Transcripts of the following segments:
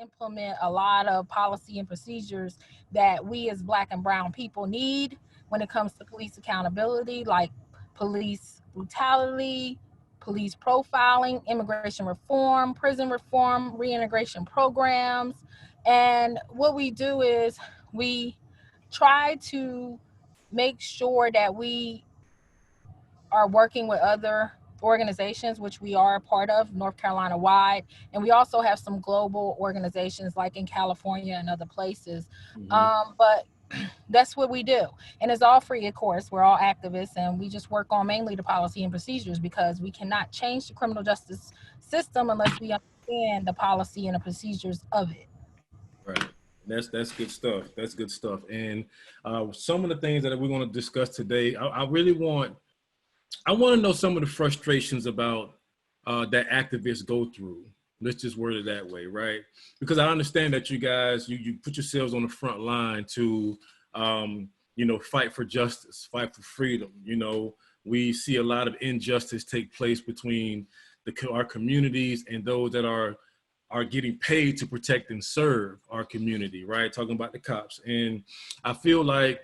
implement a lot of policy and procedures that we as Black and brown people need when it comes to police accountability, like police brutality, police profiling, immigration reform, prison reform, reintegration programs. And what we do is we try to make sure that we are working with other organizations, which we are a part of North Carolina wide. And we also have some global organizations like in California and other places. But that's what we do. And it's all free, of course. We're all activists and we just work on mainly the policy and procedures because we cannot change the criminal justice system unless we understand the policy and the procedures of it. Right. That's good stuff. That's good stuff. And some of the things that we're going to discuss today, I want to know some of the frustrations about that activists go through. Let's just word it that way, right? Because I understand that you guys, you put yourselves on the front line to, fight for justice, fight for freedom. We see a lot of injustice take place between our communities and those that are getting paid to protect and serve our community, right? Talking about the cops. And I feel like,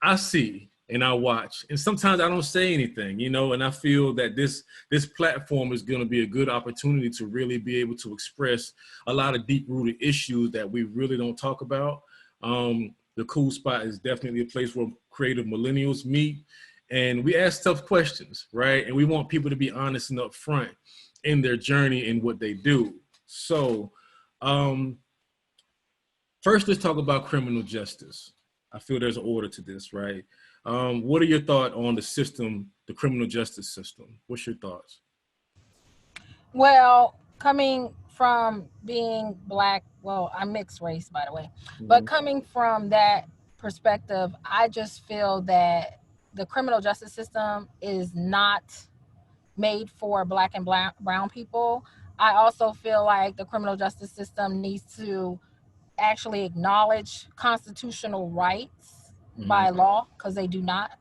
I see and I watch, and sometimes I don't say anything, and I feel that this platform is going to be a good opportunity to really be able to express a lot of deep-rooted issues that we really don't talk about. The Kool Spot is definitely a place where creative millennials meet, and we ask tough questions, right? And we want people to be honest and upfront in their journey and what they do. So first, let's talk about criminal justice. I feel there's an order to this, right? What are your thoughts on the system, the criminal justice system? What's your thoughts? Well, coming from being Black, well, I'm mixed race, by the way, but coming from that perspective, I just feel that the criminal justice system is not made for Black and brown people. I also feel like the criminal justice system needs to actually acknowledge constitutional rights by law, because they do not,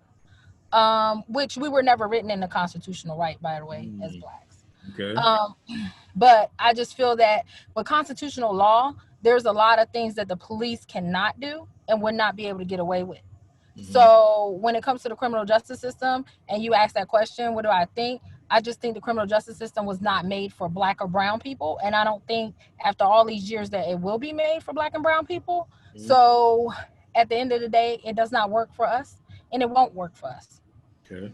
which we were never written in the constitutional right, by the way, as Blacks. Okay. But I just feel that with constitutional law, there's a lot of things that the police cannot do and would not be able to get away with. So when it comes to the criminal justice system and you ask that question, what do I think? I just think the criminal justice system was not made for Black or brown people. And I don't think after all these years that it will be made for Black and brown people. So at the end of the day, it does not work for us and it won't work for us. Okay.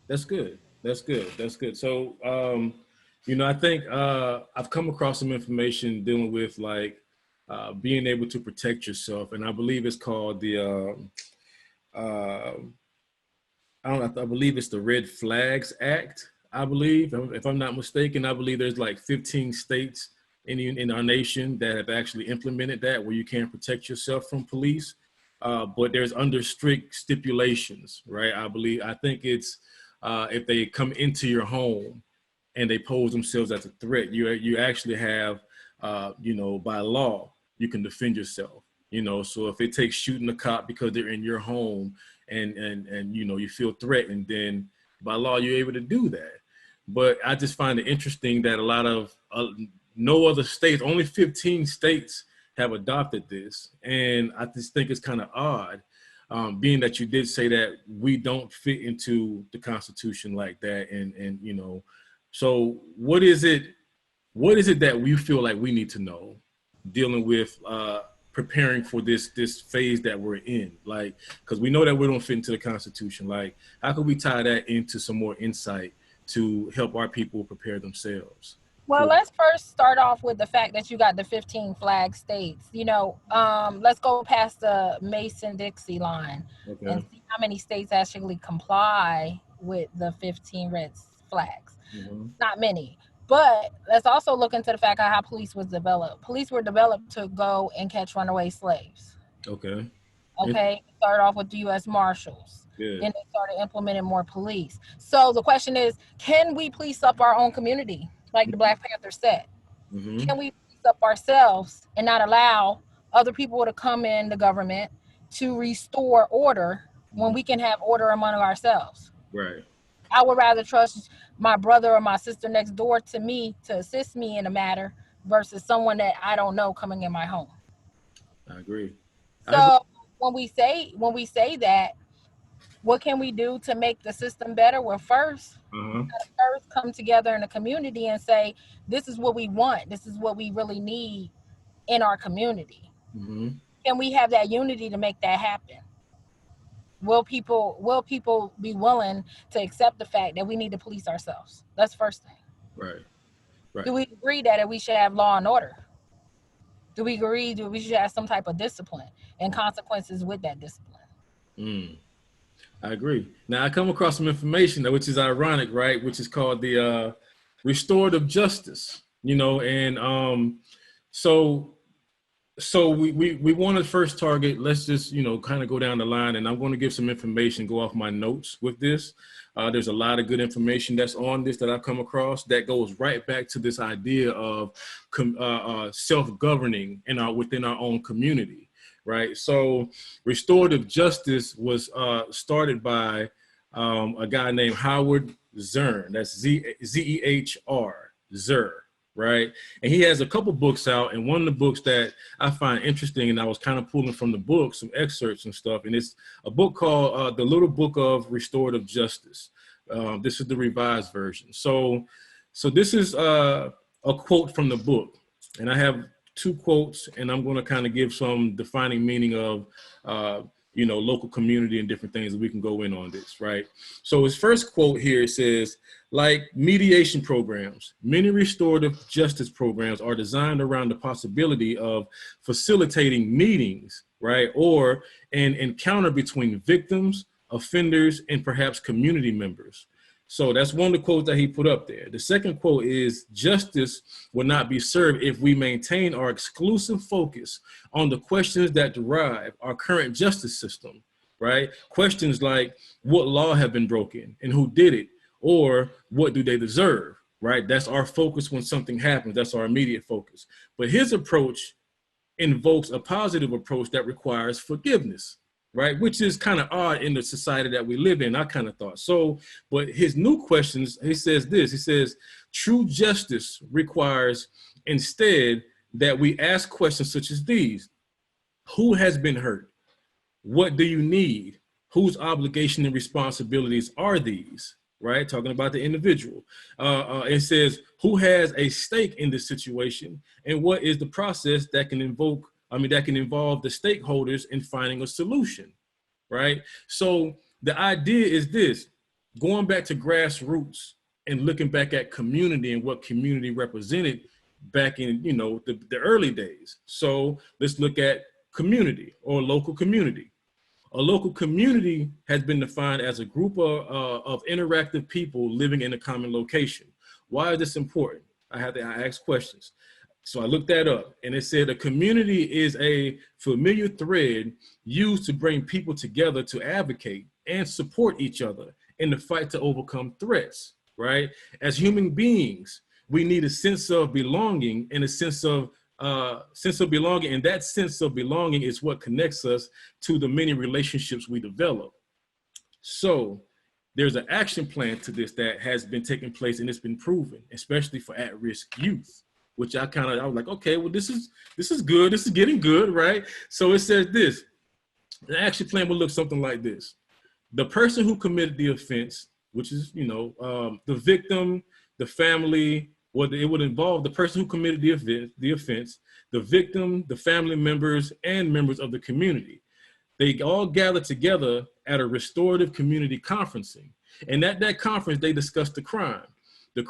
That's good. That's good. That's good. So, I think I've come across some information dealing with being able to protect yourself. And I believe it's called I believe it's the Red Flags Act. I believe, if I'm not mistaken, I believe there's like 15 states in our nation that have actually implemented that, where you can protect yourself from police, but there's under strict stipulations, right? I think it's if they come into your home and they pose themselves as a threat, you actually have, by law, you can defend yourself. So if it takes shooting a cop because they're in your home and you feel threatened, then by law you're able to do that. But I just find it interesting that a lot of no other states, only 15 states have adopted this, and I just think it's kind of odd, being that you did say that we don't fit into the Constitution like that, and so what is it that we feel like we need to know dealing with preparing for this phase that we're in, because we know that we don't fit into the Constitution. How can we tie that into some more insight to help our people prepare themselves? Well, let's first start off with the fact that you got the 15 flag states. Let's go past the Mason-Dixie line and see how many states actually comply with the 15 red flags. Not many. But let's also look into the fact of how police was developed. Police were developed to go and catch runaway slaves. Okay. Start off with the U.S. Marshals. Then they started implementing more police. So the question is, can we police up our own community, like the Black Panther said? Can we police up ourselves and not allow other people to come in the government to restore order when we can have order among ourselves? Right. I would rather trust my brother or my sister next door to me to assist me in a matter versus someone that I don't know coming in my home. I agree. I agree. So when we say that, what can we do to make the system better? Well, first, we Uh-huh. gotta first come together in the community and say, this is what we want. This is what we really need in our community. Mm-hmm. Can we have that unity to make that happen? Will people be willing to accept the fact that we need to police ourselves? That's the first thing. Right. Right. Do we agree that we should have law and order? Do we agree that we should have some type of discipline and consequences with that discipline? Mm. I agree. Now I come across some information which is ironic, right? Which is called the restorative justice, and so we want to first target, let's just, kind of go down the line, and I'm going to give some information, go off my notes with this. There's a lot of good information that's on this that I've come across that goes right back to this idea of self-governing within our own community, right? So restorative justice was started by a guy named Howard Zern. That's Zehr, Zer. Right. And he has a couple books out. And one of the books that I find interesting, and I was kind of pulling from the book, some excerpts and stuff. And it's a book called The Little Book of Restorative Justice. This is the revised version. So this is a quote from the book. And I have two quotes, and I'm going to kind of give some defining meaning of, local community and different things that we can go in on this, right? So his first quote here says, like mediation programs, many restorative justice programs are designed around the possibility of facilitating meetings, right? Or an encounter between victims, offenders, and perhaps community members. So that's one of the quotes that he put up there. The second quote is, justice will not be served if we maintain our exclusive focus on the questions that derive our current justice system, right? Questions like, what law have been broken and who did it? Or what do they deserve, right? That's our focus when something happens. That's our immediate focus. But his approach invokes a positive approach that requires forgiveness, right? Which is kind of odd in the society that we live in, I kind of thought. So, but his new questions, he says this, he says, true justice requires instead that we ask questions such as these. Who has been hurt? What do you need? Whose obligation and responsibilities are these? Right? Talking about the individual. It says, who has a stake in this situation? And what is the process that can involve the stakeholders in finding a solution, right? So the idea is this, going back to grassroots and looking back at community and what community represented back in, the early days. So let's look at community or local community. A local community has been defined as a group of interactive people living in a common location. Why is this important? I ask questions. So I looked that up, and it said a community is a familiar thread used to bring people together to advocate and support each other in the fight to overcome threats, right? As human beings, we need a sense of belonging and a sense of belonging, and that sense of belonging is what connects us to the many relationships we develop. So there's an action plan to this that has been taking place, and it's been proven, especially for at-risk youth, which I was like, okay, well, this is good. This is getting good, right? So it says this, the action plan will look something like this. The person who committed the offense, which is, the victim, the family, it would involve the person who committed the offense, the victim, the family members, and members of the community. They all gather together at a restorative community conferencing. And at that conference, they discuss the crime, the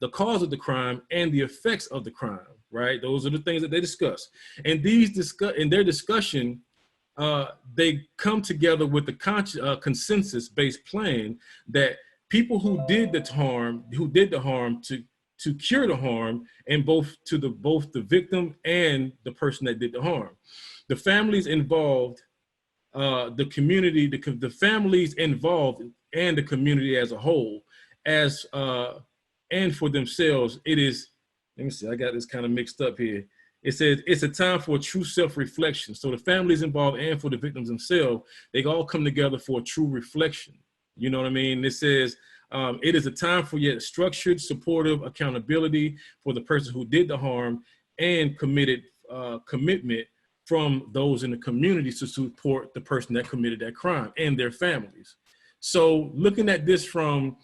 cause of the crime, and the effects of the crime, right? Those are the things that they discuss. And in their discussion, they come together with a consensus-based plan that people who did the harm to cure the harm, and both the victim and the person that did the harm. The families involved, the community, the families involved, and the community as a whole, and for themselves, it is, let me see, I got this kind of mixed up here. It says it's a time for a true self-reflection. So the families involved and for the victims themselves, they all come together for a true reflection. You know what I mean? It says It is a time for yet structured, supportive accountability for the person who did the harm and committed commitment from those in the community to support the person that committed that crime and their families. So looking at this from,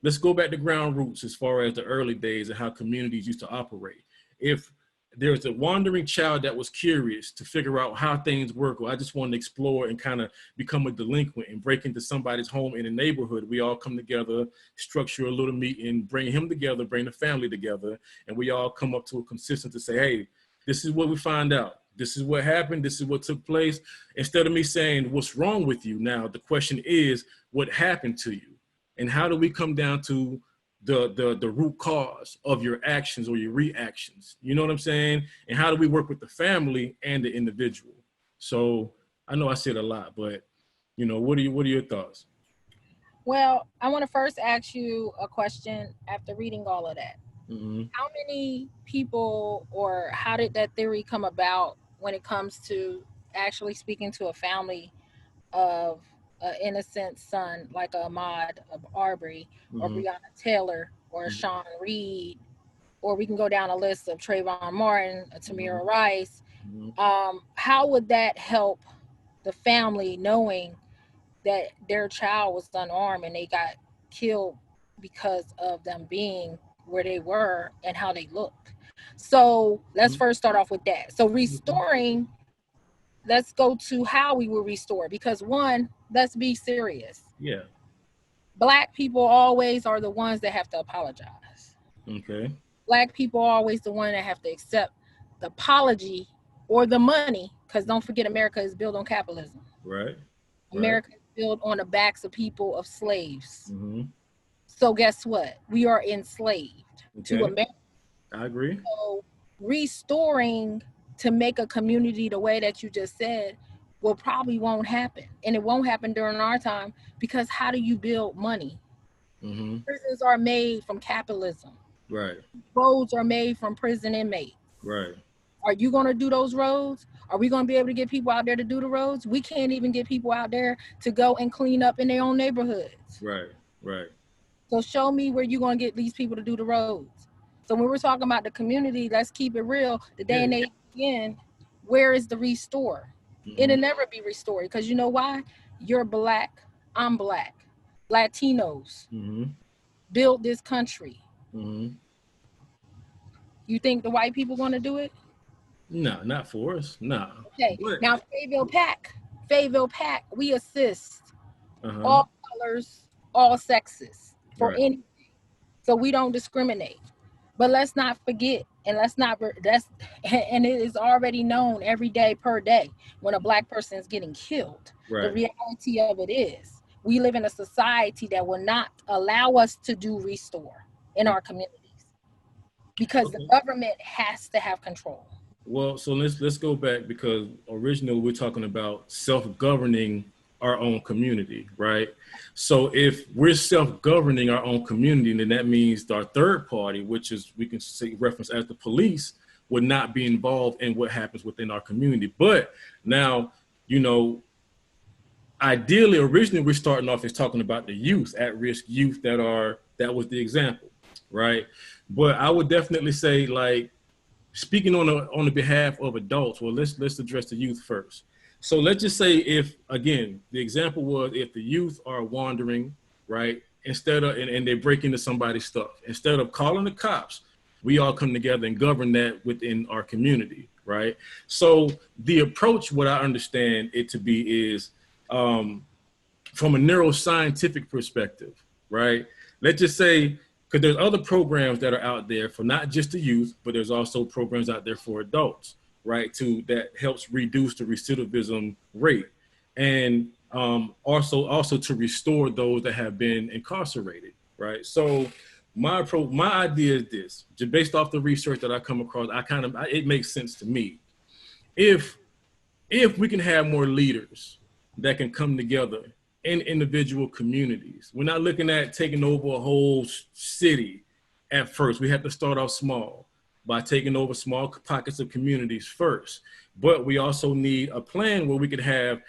let's go back to ground roots as far as the early days and how communities used to operate. If there's a wandering child that was curious to figure out how things work, or I just want to explore and kind of become a delinquent and break into somebody's home in a neighborhood, we all come together, structure a little meeting, bring him together, bring the family together, and we all come up to a consensus to say, hey, this is what we find out. This is what happened. This is what took place. Instead of me saying, what's wrong with you? Now, the question is, what happened to you? And how do we come down to the root cause of your actions or your reactions? You know what I'm saying? And how do we work with the family and the individual? So I know I said a lot, but you know, what are your thoughts? Well, I want to first ask you a question after reading all of that. Mm-hmm. How many people, or how did that theory come about when it comes to actually speaking to a family of an innocent son like Ahmaud of Arbery, or Mm-hmm. Breonna Taylor, or Mm-hmm. Sean Reed, or we can go down a list of Trayvon Martin, Tamir Mm-hmm. Rice. How would that help the family knowing that their child was unarmed and they got killed because of them being where they were and how they looked? So let's first start off with that. So restoring, let's go to how we will restore, because one, let's be serious. Yeah. Black people always are the ones that have to apologize. Okay. Black people are always the one that have to accept the apology or the money, because don't forget, America is built on capitalism. Right. Right. America is built on the backs of people, of slaves. Mm-hmm. So guess what? We are enslaved to Okay. America. I agree. So restoring to make a community the way that you just said will probably won't happen. And it won't happen during our time, because how do you build money? Mm-hmm. Prisons are made from capitalism. Right. Roads are made from prison inmates. Right. Are you going to do those roads? Are we going to be able to get people out there to do the roads? We can't even get people out there to go and clean up in their own neighborhoods. Right. Right. So show me where you're going to get these people to do the roads. So when we're talking about the community, let's keep it real. The day and age again, where is the restore? Mm-hmm. It'll never be restored, because you know why? You're black, I'm black. Latinos build this country. Mm-hmm. You think the white people want to do it? No, not for us. No. Okay. What? Now Fayetteville P.A.C.T, we assist all colors, all sexes, for anything. So we don't discriminate. But let's not forget, and and it is already known every day per day when a black person is getting killed. Right. The reality of it is we live in a society that will not allow us to do restore in our communities, because the government has to have control. Well, so let's go back, because originally we're talking about self-governing our own community, right? So if we're self-governing our own community, then that means our third party, which is, we can say, reference as the police, would not be involved in what happens within our community. But now, you know, ideally, originally we're starting off as talking about the youth, at-risk youth that was the example, right? But I would definitely say, like, speaking on the behalf of adults, well, let's address the youth first. So let's just say, if, again, the example was, if the youth are wandering, right, instead of, and they break into somebody's stuff, instead of calling the cops, we all come together and govern that within our community, right? So the approach, what I understand it to be, is from a neuroscientific perspective, right? Let's just say, because there's other programs that are out there for not just the youth, but there's also programs out there for adults, right? That helps reduce the recidivism rate, and also to restore those that have been incarcerated, right? So my idea is this, just based off the research that I come across, it makes sense to me. If we can have more leaders that can come together in individual communities, we're not looking at taking over a whole city at first. We have to start off small by taking over small pockets of communities first. But we also need a plan where we could have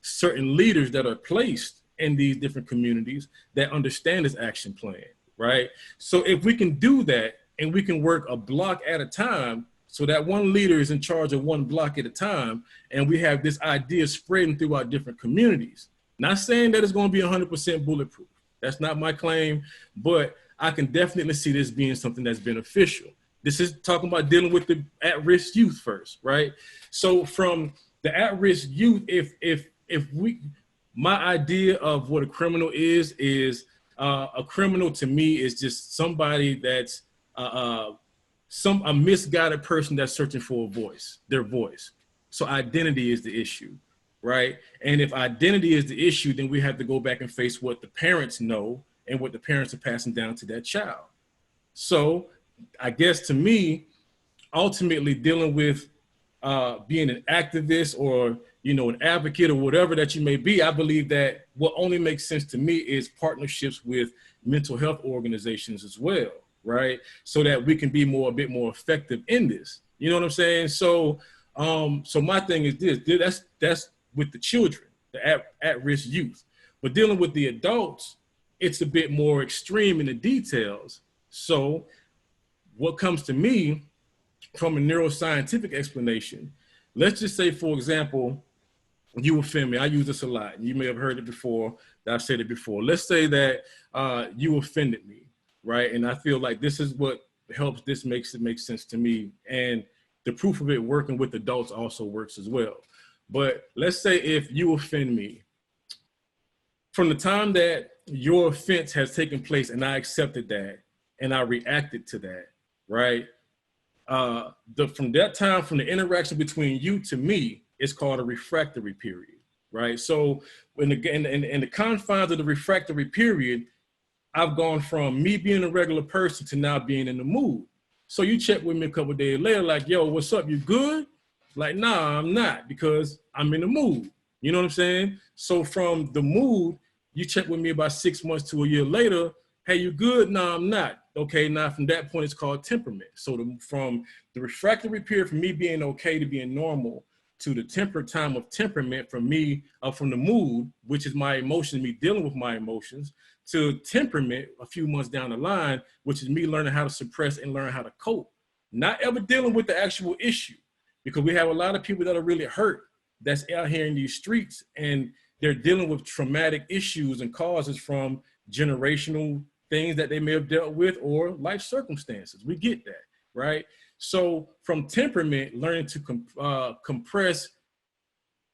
certain leaders that are placed in these different communities that understand this action plan, right? So if we can do that and we can work a block at a time, so that one leader is in charge of one block at a time, and we have this idea spreading throughout different communities. Not saying that it's going to be 100% bulletproof. That's not my claim, but I can definitely see this being something that's beneficial. This is talking about dealing with the at-risk youth first, right? So from the at-risk youth, my idea of what a criminal is a criminal to me is just somebody that's a misguided person that's searching for their voice. So identity is the issue, right? And if identity is the issue, then we have to go back and face what the parents know and what the parents are passing down to that child. So I guess to me, ultimately dealing with being an activist or, an advocate or whatever that you may be, I believe that what only makes sense to me is partnerships with mental health organizations as well, right? So that we can be a bit more effective in this. You know what I'm saying? So, so my thing is this, that's with the children, the at-risk youth. But dealing with the adults, it's a bit more extreme in the details. So what comes to me from a neuroscientific explanation, let's just say, for example, you offend me. I use this a lot. You may have heard it before, that I've said it before. Let's say that you offended me, right? And I feel like this is what helps, this makes it make sense to me. And the proof of it working with adults also works as well. But let's say if you offend me, from the time that your offense has taken place and I accepted that and I reacted to that, right? From that time, from the interaction between you to me, it's called a refractory period, right? So in the confines of the refractory period, I've gone from me being a regular person to now being in the mood. So you check with me a couple of days later, like, yo, what's up? You good? Like, nah, I'm not, because I'm in the mood. You know what I'm saying? So from the mood, you check with me about 6 months to a year later. Hey, you good? No, I'm not. Okay, now from that point, it's called temperament. So from the refractory period, from me being okay to being normal, to the temperate time of temperament, from me, from the mood, which is my emotions, me dealing with my emotions, to temperament a few months down the line, which is me learning how to suppress and learn how to cope. Not ever dealing with the actual issue, because we have a lot of people that are really hurt that's out here in these streets, and they're dealing with traumatic issues and causes from generational things that they may have dealt with or life circumstances. We get that, right? So from temperament, learning to compress,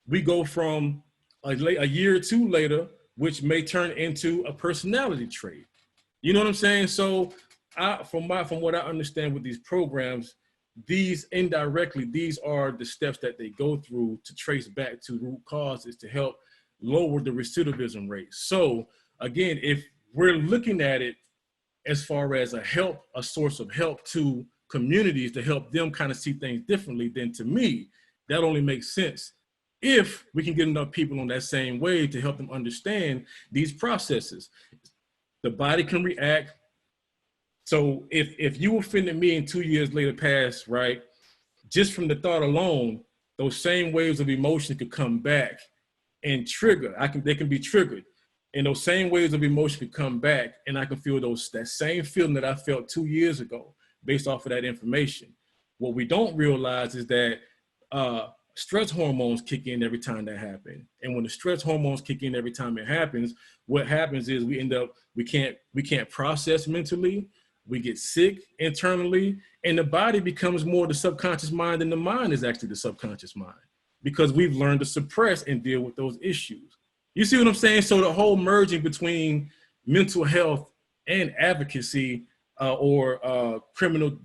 we go from a year or two later, which may turn into a personality trait. You know what I'm saying? So from what I understand with these programs, these are the steps that they go through to trace back to root causes to help lower the recidivism rate. So again, if we're looking at it as far as a source of help to communities to help them kind of see things differently, then to me, that only makes sense if we can get enough people on that same wave to help them understand these processes. The body can react. So if you offended me and 2 years later passed, right, just from the thought alone, those same waves of emotion could come back and trigger. They can be triggered. And those same waves of emotion could come back, and I can feel that same feeling that I felt 2 years ago based off of that information. What we don't realize is that stress hormones kick in every time that happens. And when the stress hormones kick in every time it happens, what happens is we can't process mentally, we get sick internally, and the body becomes more the subconscious mind than the mind is actually the subconscious mind, because we've learned to suppress and deal with those issues. You see what I'm saying? So the whole merging between mental health and advocacy or criminal,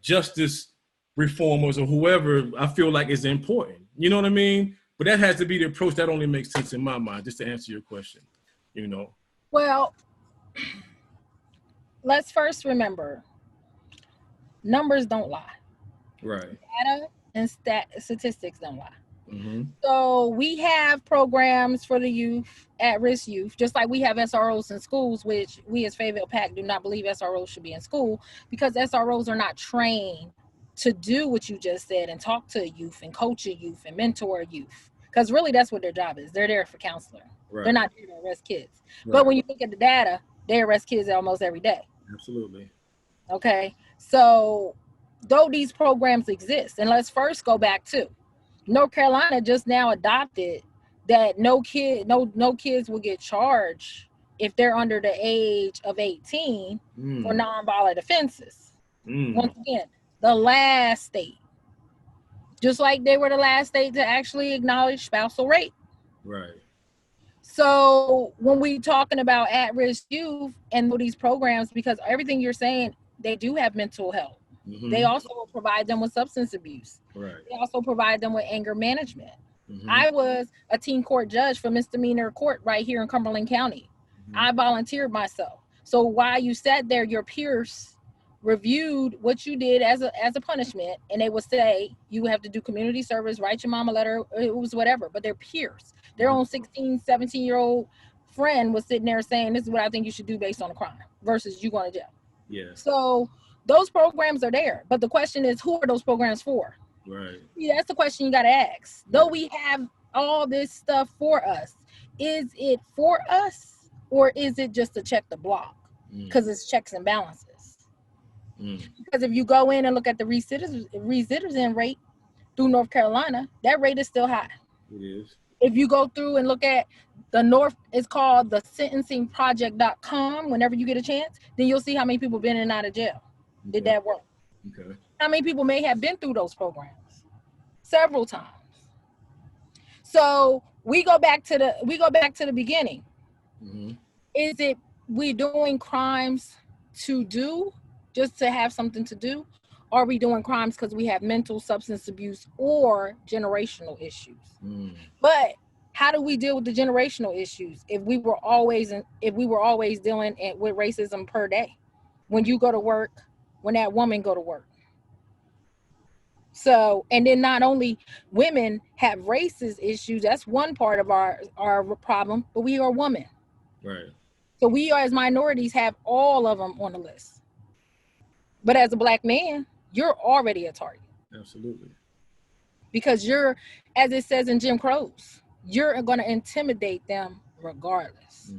justice reformers or whoever, I feel like is important. You know what I mean? But that has to be the approach that only makes sense in my mind, just to answer your question, Well, let's first remember, numbers don't lie. Right. Data and statistics don't lie. Mm-hmm. So we have programs for the youth, at-risk youth, just like we have SROs in schools, which we as Fayetteville P.A.C.T do not believe SROs should be in school, because SROs are not trained to do what you just said and talk to youth and coach a youth and mentor youth. because really that's what their job is. They're there for counseling. Right. They're not there to arrest kids. Right. But when you look at the data, they arrest kids almost every day. Absolutely. Okay, so though these programs exist, and let's first go back to North Carolina just now adopted that no kids will get charged if they're under the age of 18 for nonviolent offenses. Once again, the last state, just like they were the last state to actually acknowledge spousal rape. Right. So when we talking about at-risk youth and these programs, because everything you're saying, they do have mental health. They also provide them with substance abuse. Right. They also provide them with anger management. I was a teen court judge for misdemeanor court right here in Cumberland County. I volunteered myself. So while you sat there, your peers reviewed what you did as a punishment, and they would say you have to do community service, write your mom a letter, it was whatever. But their peers, their own 16, 17-year-old friend was sitting there saying, this is what I think you should do based on a crime versus you going to jail. Yeah. So those programs are there, but the question is, who are those programs for? Right. Yeah, that's the question you got to ask. Though we have all this stuff for us, is it for us or is it just to check the block? Because it's checks and balances. Because if you go in and look at the recidivism rate through North Carolina, that rate is still high. It is. If you go through and look at the North, it's called the sentencingproject.com. Whenever you get a chance, then you'll see how many people been in and out of jail. Did that work? Okay. How many people may have been through those programs? Several times. So we go back to the beginning. Is it we doing crimes to do, just to have something to do? Or are we doing crimes because we have mental substance abuse or generational issues? But how do we deal with the generational issues if we were always dealing with racism per day? When you go to work, when that woman go to work. So, and then not only women have racist issues, that's one part of our problem, but we are women. Right. So we are, as minorities, have all of them on the list. But as a black man, you're already a target. Absolutely. Because you're, as it says in Jim Crow's, you're going to intimidate them regardless.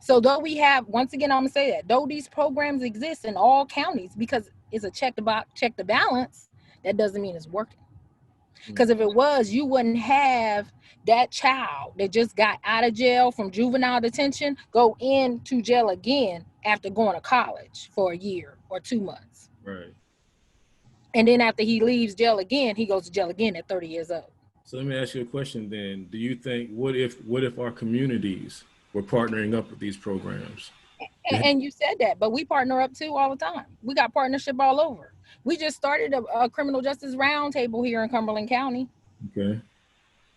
So though we have, once again, I'm going to say that, though these programs exist in all counties because it's a check the balance, that doesn't mean it's working. Because if it was, you wouldn't have that child that just got out of jail from juvenile detention go into jail again after going to college for a year or 2 months. Right. And then after he leaves jail again, he goes to jail again at 30 years old. So let me ask you a question then. Do you think, what if our communities were partnering up with these programs? And you said that, but we partner up too all the time. We got partnership all over. We just started a criminal justice roundtable here in Cumberland County. Okay.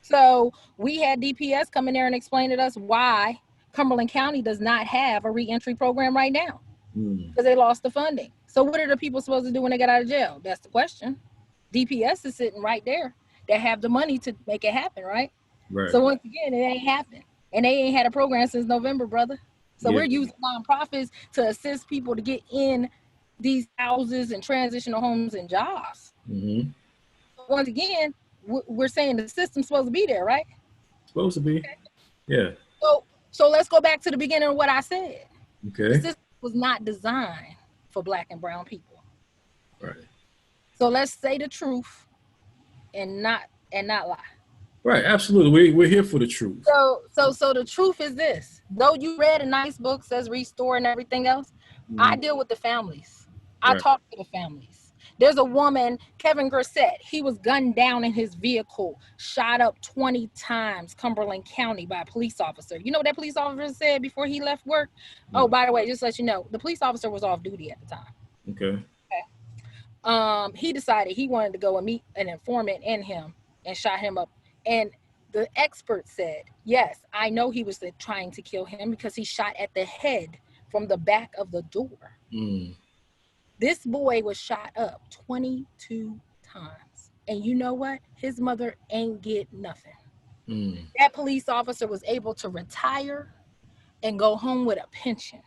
So we had DPS come in there and explain to us why Cumberland County does not have a reentry program right now. Because they lost the funding. So what are the people supposed to do when they get out of jail? That's the question. DPS is sitting right there that have the money to make it happen, right? Right. So once again, it ain't happened. And they ain't had a program since November, brother. So we're using nonprofits to assist people to get in these houses and transitional homes and jobs. Once again, we're saying the system's supposed to be there, right? Supposed to be. Okay. Yeah. So let's go back to the beginning of what I said. Okay. The system was not designed for black and brown people. Right. So let's say the truth and not lie. Right, absolutely. We're here for the truth. So the truth is this. Though you read a nice book, says restore and everything else, I deal with the families. I talk to the families. There's a woman, Kevin Grissett, he was gunned down in his vehicle, shot up 20 times, Cumberland County, by a police officer. You know what that police officer said before he left work? Oh, by the way, just to let you know, the police officer was off duty at the time. Okay. He decided he wanted to go and meet an informant in him and shot him up. And the expert said, yes, I know he was trying to kill him because he shot at the head from the back of the door. This boy was shot up 22 times. And you know what? His mother ain't get nothing. That police officer was able to retire and go home with a pension.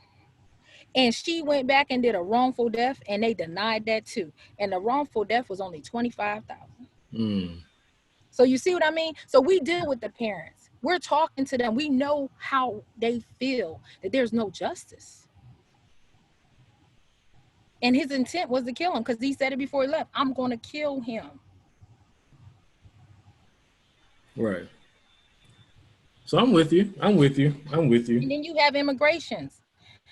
And she went back and did a wrongful death, and they denied that too. And the wrongful death was only $25,000. So you see what I mean? So we deal with the parents. We're talking to them. We know how they feel, that there's no justice. And his intent was to kill him because he said it before he left. I'm going to kill him. Right. So I'm with you. I'm with you. I'm with you. And then you have immigrations.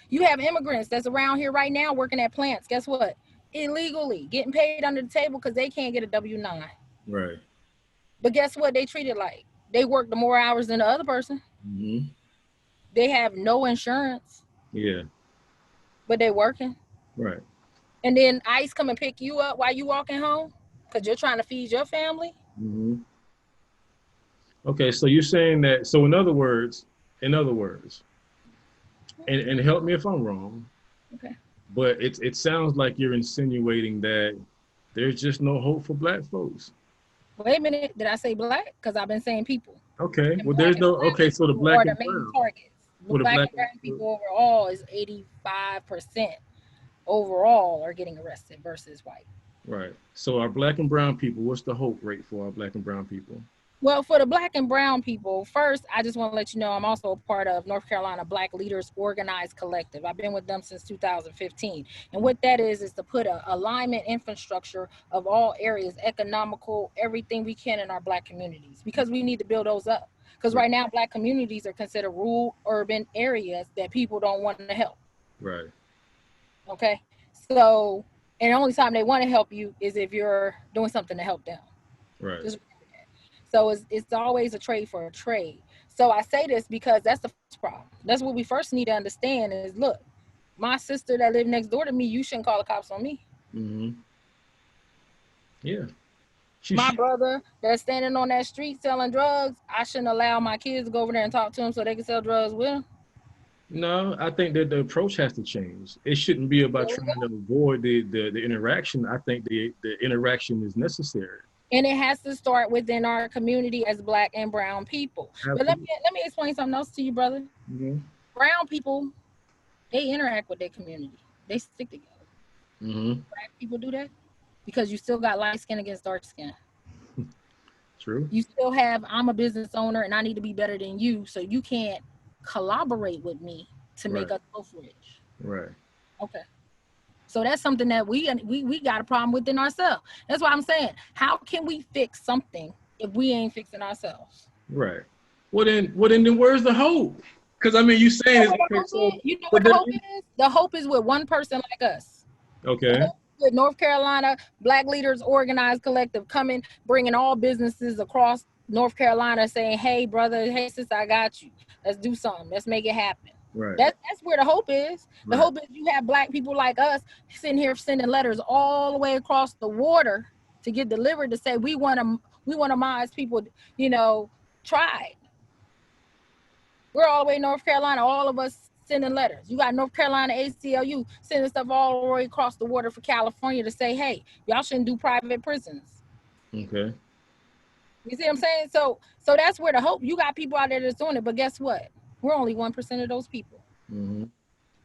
You have immigrants that's around here right now working at plants. Guess what? Illegally getting paid under the table because they can't get a W-9. Right. But guess what? They treat it like they work the more hours than the other person. Mm-hmm. They have no insurance. Yeah. But they working. Right. And then ICE come and pick you up while you walking home because you're trying to feed your family. Mm-hmm. Okay, so you're saying that, so in other words, and help me if I'm wrong, Okay. but it sounds like you're insinuating that there's just no hope for Black folks. Wait a minute, did I say Black? Because I've been saying people. Okay, And well there's no, okay, so the Black are the and main brown. targets. For the Black Black and brown people overall is 85% overall are getting arrested versus white. Right. So our Black and brown people, what's the hope rate for our Black and brown people? Well, for the Black and brown people, first, I just want to let you know I'm also a part of North Carolina Black Leaders Organized Collective. I've been with them since 2015. And what that is to put an alignment infrastructure of all areas, economical, everything we can in our Black communities, because we need to build those up. Because right now, Black communities are considered rural, urban areas that people don't want to help. Right. Okay. So, and the only time they want to help you is if you're doing something to help them. Right. So it's always a trade for a trade. So I say this because that's the first problem. That's what we first need to understand is, look, my sister that lived next door to me, you shouldn't call the cops on me. Mm-hmm. Yeah. My brother that's standing on that street selling drugs, I shouldn't allow my kids to go over there and talk to him so they can sell drugs with him. No, I think that the approach has to change. It shouldn't be about trying to avoid the interaction. I think the interaction is necessary. And it has to start within our community as Black and brown people. Absolutely. But let me explain something else to you, brother. Mm-hmm. Brown people, they interact with their community. They stick together. Mm-hmm. Black people do that because you still got light skin against dark skin. True. You still have, I'm a business owner and I need to be better than you, so you can't collaborate with me to make us both rich. Right. Okay. So that's something that we got a problem within ourselves. That's why I'm saying, how can we fix something if we ain't fixing ourselves? Right. Well then where's the hope? Because I mean, you saying you know what the hope is? The hope is with one person like us. Okay. With North Carolina Black Leaders Organized Collective coming, bringing all businesses across North Carolina, saying, "Hey, brother, hey, sis, I got you. Let's do something. Let's make it happen." Right. That's where the hope is. The hope is you have Black people like us sitting here sending letters all the way across the water to get delivered to say we want to minds people, tried. We're all the way in North Carolina, all of us sending letters. You got North Carolina ACLU sending stuff all the way across the water for California to say, hey, y'all shouldn't do private prisons. Okay. You see what I'm saying? So that's where the hope. You got people out there that's doing it, but guess what? We're only 1% of those people. Mm-hmm.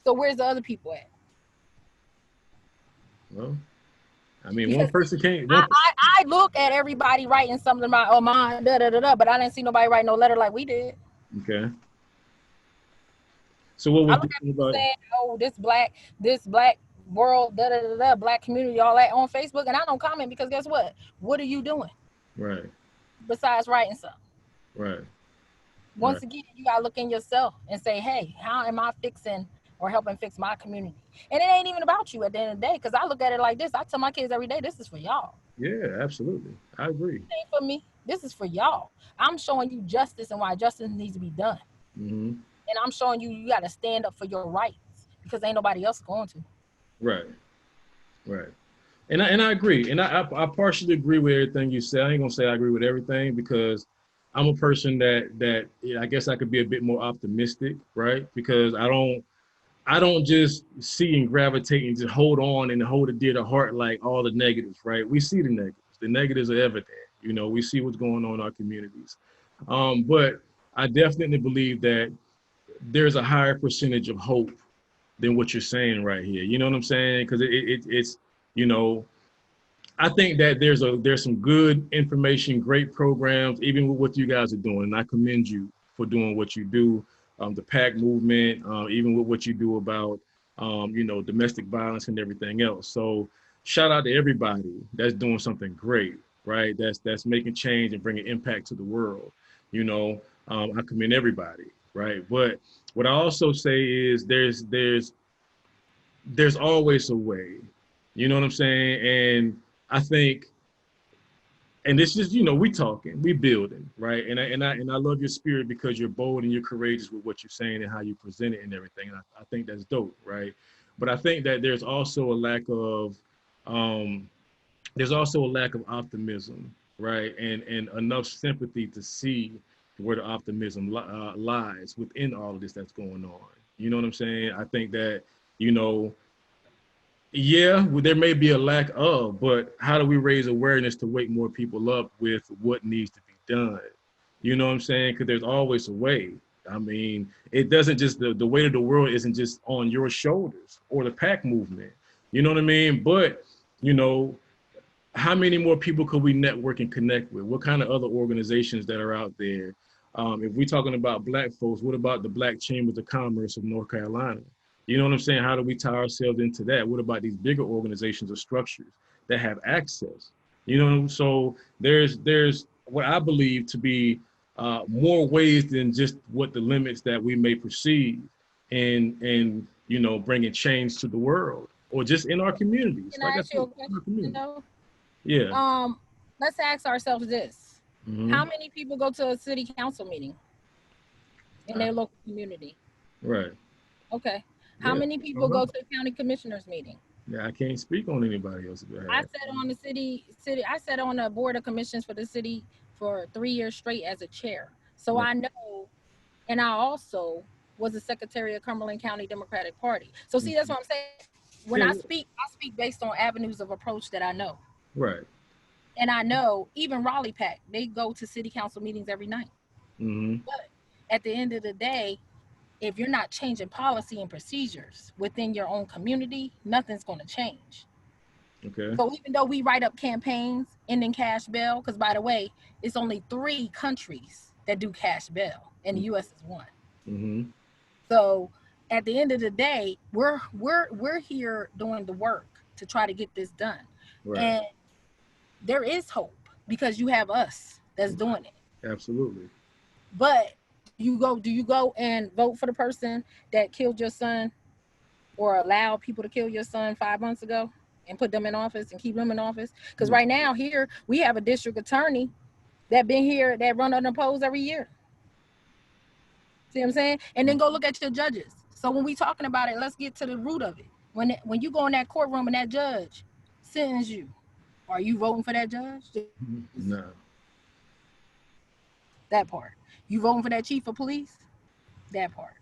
So where's the other people at? Well, I mean, one person can't. I look at everybody writing something about, mine, but I didn't see nobody write no letter like we did. Okay. So what was different about saying, this black world, Black community, all that on Facebook, and I don't comment because guess what? What are you doing? Right. Besides writing something. Right. Once again, you gotta look in yourself and say, hey, how am I fixing or helping fix my community? And it ain't even about you at the end of the day, because I look at it like this. I tell my kids every day, this is for y'all. Yeah, absolutely. I agree. This ain't for me. This is for y'all. I'm showing you justice and why justice needs to be done. Mm-hmm. And I'm showing you got to stand up for your rights because ain't nobody else going to. Right. Right. And I agree. And I partially agree with everything you said. I ain't gonna say I agree with everything because I'm a person that I guess I could be a bit more optimistic, right? Because I don't just see and gravitate and just hold on and hold it dear to heart like all the negatives, right? We see the negatives. The negatives are evident. We see what's going on in our communities. But I definitely believe that there's a higher percentage of hope than what you're saying right here. You know what I'm saying? Because it's I think that there's some good information, great programs, even with what you guys are doing. And I commend you for doing what you do. The PAC movement, even with what you do about domestic violence and everything else. So shout out to everybody that's doing something great, right? That's making change and bringing impact to the world. I commend everybody, right? But what I also say is there's always a way. You know what I'm saying? And I think, and it's just, we talking, we building, right? And I love your spirit because you're bold and you're courageous with what you're saying and how you present it and everything. And I think that's dope, right? But I think that there's also a lack of optimism, right? And enough sympathy to see where the optimism lies within all of this that's going on. You know what I'm saying? I think that, you know, yeah, well, there may be a lack of, but how do we raise awareness to wake more people up with what needs to be done? You know what I'm saying? Because there's always a way. I mean, it doesn't just, the weight of the world isn't just on your shoulders or the pack movement. You know what I mean? But, you know, how many more people could we network and connect with? What kind of other organizations that are out there? If we're talking about Black folks, what about the Black Chambers of Commerce of North Carolina? You know what I'm saying? How do we tie ourselves into that? What about these bigger organizations or structures that have access? You know, so there's what I believe to be more ways than just what the limits that we may perceive and bringing change to the world or just in our communities. Can Like I I ask you said, a in our question community. though? Yeah. Let's ask ourselves this. Mm-hmm. How many people go to a city council meeting in their local community? Right. Okay. How Yeah. many I don't people know. go to the county commissioners meeting? Yeah, I can't speak on anybody else's I behalf. sat on I sat on the board of commissions for the city for 3 years straight as a chair. So Right. I know, and I also was a secretary of Cumberland County Democratic Party. So see, that's what I'm saying. When Yeah. I speak based on avenues of approach that I know. Right. And I know even Raleigh Pack, they go to city council meetings every night. Mm-hmm. But at the end of the day, if you're not changing policy and procedures within your own community, nothing's going to change. Okay. So even though we write up campaigns ending cash bail, because by the way, it's only 3 countries that do cash bail, and the U.S. is one. Mm-hmm. So at the end of the day, we're here doing the work to try to get this done, Right. and there is hope because you have us that's doing it. Absolutely. But do you go and vote for the person that killed your son or allow people to kill your son 5 months ago and put them in office and keep them in office? Because No. right now here we have a district attorney that been here that run unopposed every year. See what I'm saying? And then go look at your judges. So when we talking about it, let's get to the root of it. When you go in that courtroom and that judge sentence you, are you voting for that judge? No. That part. You voting for that chief of police? That part.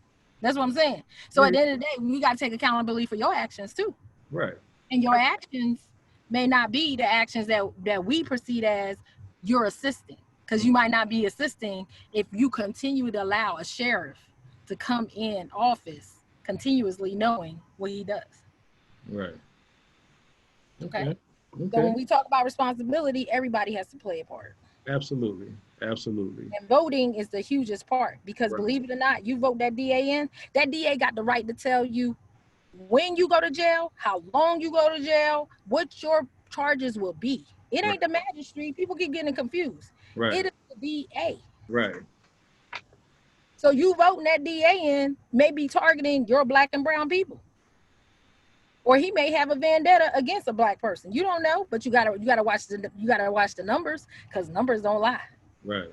That's what I'm saying. So Yeah. at the end of the day, we got to take accountability for your actions too. Right. And your actions may not be the actions that we perceive as you're assisting, because you might not be assisting if you continue to allow a sheriff to come in office continuously knowing what he does. Right. Okay. Okay. So when Okay. we talk about responsibility, everybody has to play a part. Absolutely. Absolutely. And voting is the hugest part, because Right. believe it or not, you vote that DA in, that DA got the right to tell you when you go to jail, how long you go to jail, what your charges will be. It Right. ain't the magistrate. People keep getting confused. Right. It is the DA. Right. So you voting that DA in may be targeting your black and brown people. Or he may have a vendetta against a black person. You don't know, but you gotta watch the numbers, because numbers don't lie. Right.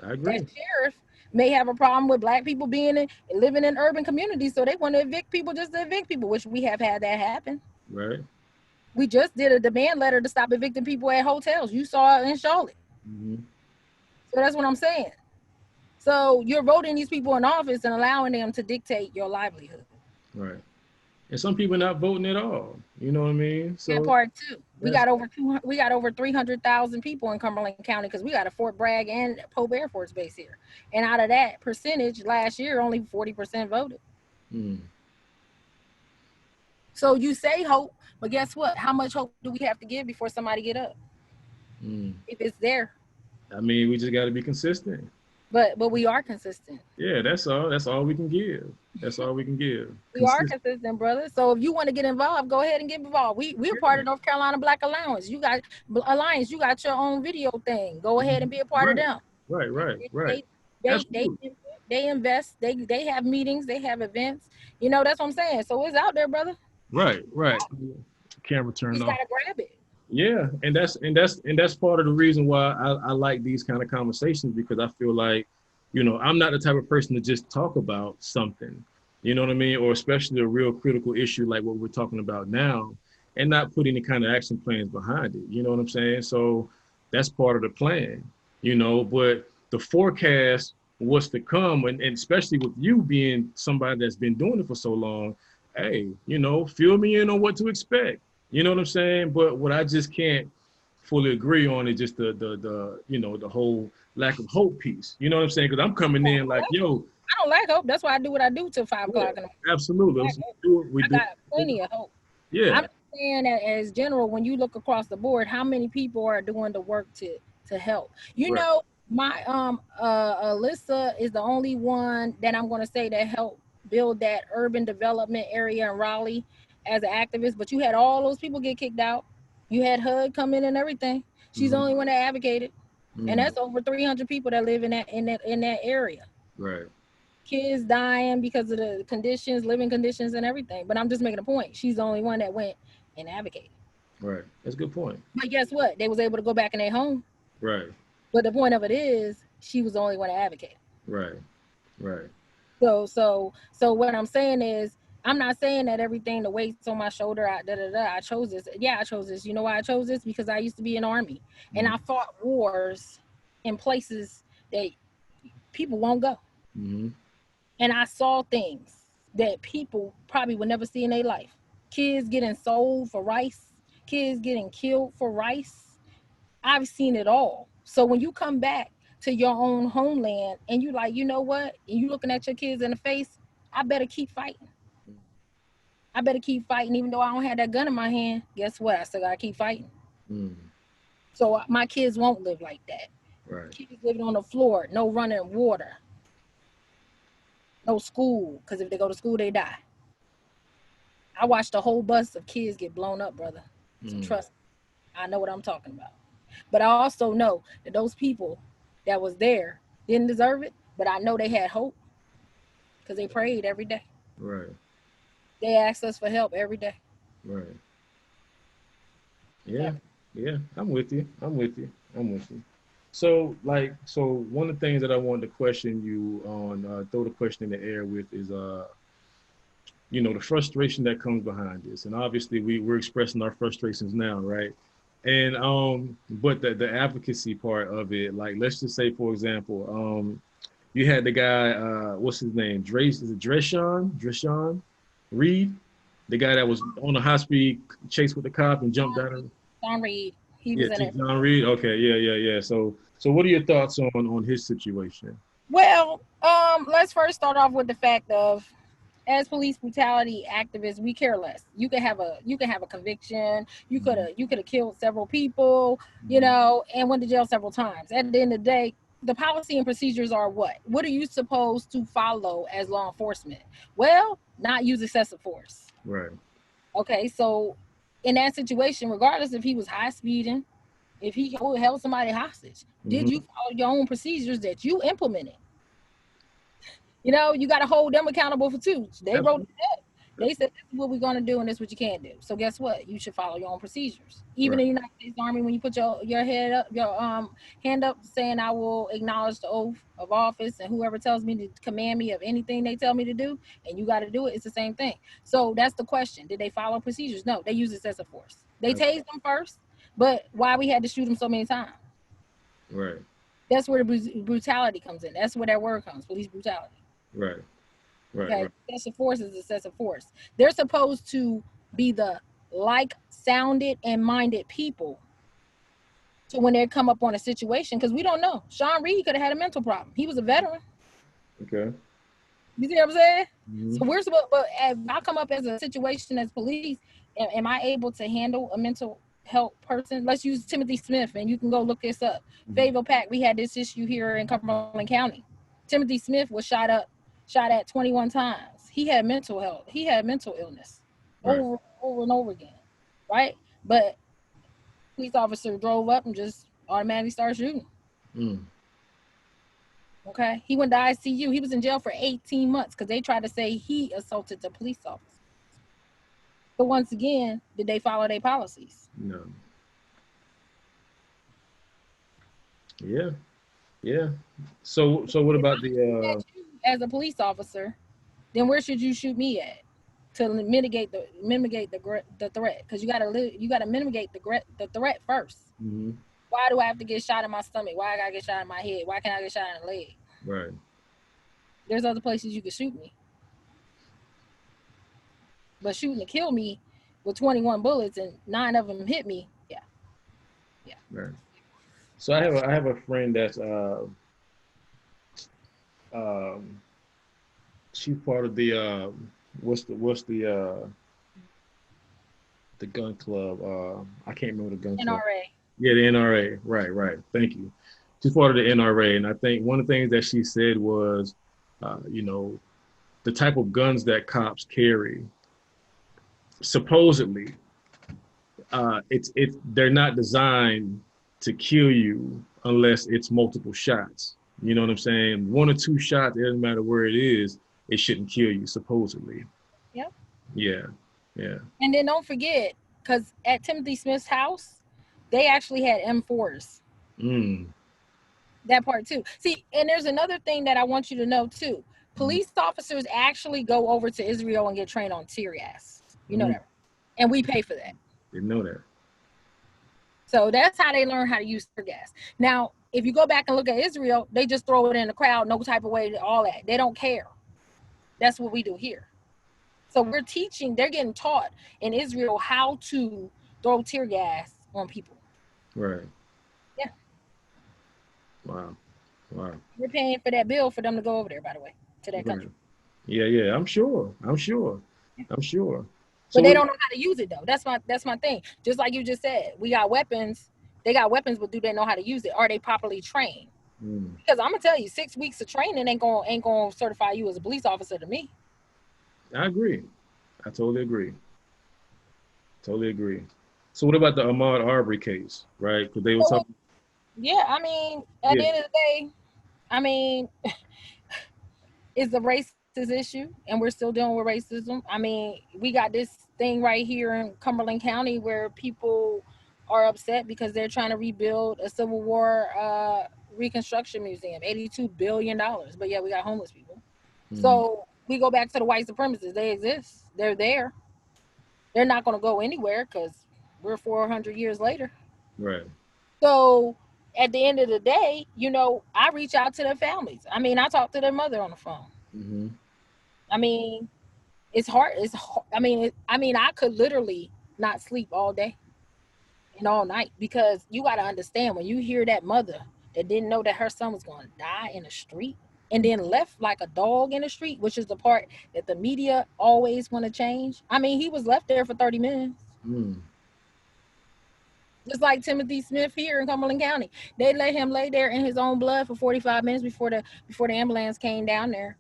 I That agree. sheriff may have a problem with black people living in urban communities, so they want to evict people just to evict people, which we have had that happen. Right. We just did a demand letter to stop evicting people at hotels. You saw it in Charlotte. Mm-hmm. So that's what I'm saying. So you're voting these people in office and allowing them to dictate your livelihood. Right. And some people not voting at all. You know what I mean? That So part too. that's We got over 300,000 people in Cumberland County, because we got a Fort Bragg and Pope Air Force Base here. And out of that percentage, last year only 40% voted. mm, So you say hope, but guess what? How much hope do we have to give before somebody get up? If it's there. I mean, we just got to be consistent. But we are consistent. Yeah, that's all. That's all we can give. That's all we can give. We are consistent, brother. So if you want to get involved, go ahead and get involved. We're part of North Carolina Black Alliance. You got Alliance. You got your own video thing. Go ahead and be a part of them. Right. They invest. They have meetings. They have events. You know, that's what I'm saying. So it's out there, brother. Right. Camera turned You off. gotta grab it. Yeah, and that's part of the reason why I like these kind of conversations, because I feel like, you know, I'm not the type of person to just talk about something, you know what I mean, or especially a real critical issue like what we're talking about now, and not put any kind of action plans behind it. You know what I'm saying? So that's part of the plan, you know. But the forecast, what's to come, and especially with you being somebody that's been doing it for so long, hey, you know, fill me in on what to expect. You know what I'm saying? But what I just can't fully agree on is just the you know, the whole lack of hope piece. You know what I'm saying? Because I'm coming in like, yo, I don't lack hope. That's why I do what I do till 5 o'clock in the morning. Absolutely. I got plenty of hope. Yeah. I'm saying that as general, when you look across the board, how many people are doing the work to help? You know, my Alyssa is the only one that I'm going to say that helped build that urban development area in Raleigh as an activist. But you had all those people get kicked out. You had HUD come in and everything. She's the only one that advocated, and that's over 300 people that live in that area. Right. Kids dying because of the conditions, living conditions, and everything. But I'm just making a point. She's the only one that went and advocated. Right. That's a good point. But guess what? They was able to go back in their home. Right. But the point of it is, she was the only one to advocate. Right. So what I'm saying is, I'm not saying that everything, the weight's on my shoulder, I chose this. Yeah, I chose this. You know why I chose this? Because I used to be in the Army, and I fought wars in places that people won't go. And I saw things that people probably would never see in their life. Kids getting sold for rice, kids getting killed for rice. I've seen it all. So when you come back to your own homeland and you like, you know what? And you looking at your kids in the face, I better keep fighting. I better keep fighting, even though I don't have that gun in my hand. Guess what? I still gotta keep fighting. So my kids won't live like that. Right. Kids living on the floor, no running water, no school, because if they go to school, they die. I watched a whole bus of kids get blown up, brother. So trust me, I know what I'm talking about. But I also know that those people that was there didn't deserve it, but I know they had hope because they prayed every day. Right. They asked us for help every day. Right. Yeah. I'm with you. So one of the things that I wanted to question you on, throw the question in the air with is, you know, the frustration that comes behind this. And obviously we're expressing our frustrations now, right? And but the advocacy part of it, like, let's just say, for example, you had the guy, what's his name? Dreshawn Reed, the guy that was on a high-speed chase with the cop and jumped out of it. John Reed. He was in it. John Reed. Okay, yeah. So what are your thoughts on his situation? Well, let's first start off with the fact of, as police brutality activists, we care less. You can have a conviction. You could have killed several people, you know, and went to jail several times. At the end of the day, the policy and procedures are what? What are you supposed to follow as law enforcement? Well, not use excessive force. Right. Okay, so in that situation, regardless if he was high speeding, if he held somebody hostage, did you follow your own procedures that you implemented? You know, you got to hold them accountable for too. They wrote it. They said, this is what we're going to do, and this is what you can't do. So guess what? You should follow your own procedures. Even in the United States Army, when you put your head up, your hand up, saying, I will acknowledge the oath of office, and whoever tells me to command me of anything they tell me to do, and you got to do it, it's the same thing. So that's the question. Did they follow procedures? No, they used excessive force. They tased them first, but why we had to shoot them so many times? Right. That's where the brutality comes in. That's where that word comes, police brutality. Right. Okay. Excessive force is excessive force. They're supposed to be the like-sounded and minded people. So when they come up on a situation, because we don't know. Sean Reed could have had a mental problem. He was a veteran. Okay. You see what I'm saying? Mm-hmm. So we're supposed, but if I come up as a situation as police, am I able to handle a mental health person? Let's use Timothy Smith, and you can go look this up. Fayetteville P.A.C.T, we had this issue here in Cumberland County. Timothy Smith was shot at 21 times. He had mental health. He had mental illness over and over again, right? But police officer drove up and just automatically started shooting. Okay, he went to ICU. He was in jail for 18 months because they tried to say he assaulted the police officer. But once again, did they follow their policies? No. Yeah. Yeah. So what about the as a police officer, then where should you shoot me at to mitigate the threat? Because you gotta mitigate the threat first. Mm-hmm. Why do I have to get shot in my stomach? Why I gotta get shot in my head? Why can't I get shot in the leg? Right. There's other places you could shoot me, but shooting to kill me with 21 bullets and 9 of them hit me. Yeah. Right. So I have a friend that's she's part of the what's the gun club? I can't remember the gun club. NRA. Yeah, the NRA. Right. Thank you. She's part of the NRA, and I think one of the things that she said was, the type of guns that cops carry, supposedly, they're not designed to kill you unless it's multiple shots. You know what I'm saying? 1 or 2 shots, it doesn't matter where it is, it shouldn't kill you, supposedly. Yep. Yeah. And then don't forget, because at Timothy Smith's house, they actually had M4s. That part too. See, and there's another thing that I want you to know too. Police officers actually go over to Israel and get trained on tear gas. You know that, and we pay for that. Didn't know that. So that's how they learn how to use tear gas. Now, if you go back and look at Israel, they just throw it in the crowd, no type of way, all that. They don't care. That's what we do here. So we're teaching, they're getting taught in Israel how to throw tear gas on people. Right. Yeah. Wow. We're paying for that bill for them to go over there, by the way, to that country. Yeah. I'm sure. But they don't know how to use it though. That's my thing. Just like you just said, we got weapons. They got weapons, but do they know how to use it? Are they properly trained? Because I'm gonna tell you, 6 weeks of training ain't gonna certify you as a police officer to me. I agree. I totally agree. So what about the Ahmaud Arbery case, right? Because they were talking. Yeah, I mean, at the end of the day, I mean, it's a racist issue, and we're still dealing with racism. I mean, we got this thing right here in Cumberland County where people are upset because they're trying to rebuild a Civil War reconstruction museum, $82 billion. But yeah, we got homeless people. So we go back to the white supremacists. They exist. They're there. They're not going to go anywhere because we're 400 years later. Right. So at the end of the day, I reach out to their families. I mean, I talk to their mother on the phone. I mean, it's hard. I mean, I could literally not sleep all day and all night because you got to understand when you hear that mother that didn't know that her son was going to die in the street and then left like a dog in the street, which is the part that the media always want to change. I mean, he was left there for 30 minutes. Just like Timothy Smith here in Cumberland County. They let him lay there in his own blood for 45 minutes before the ambulance came down there.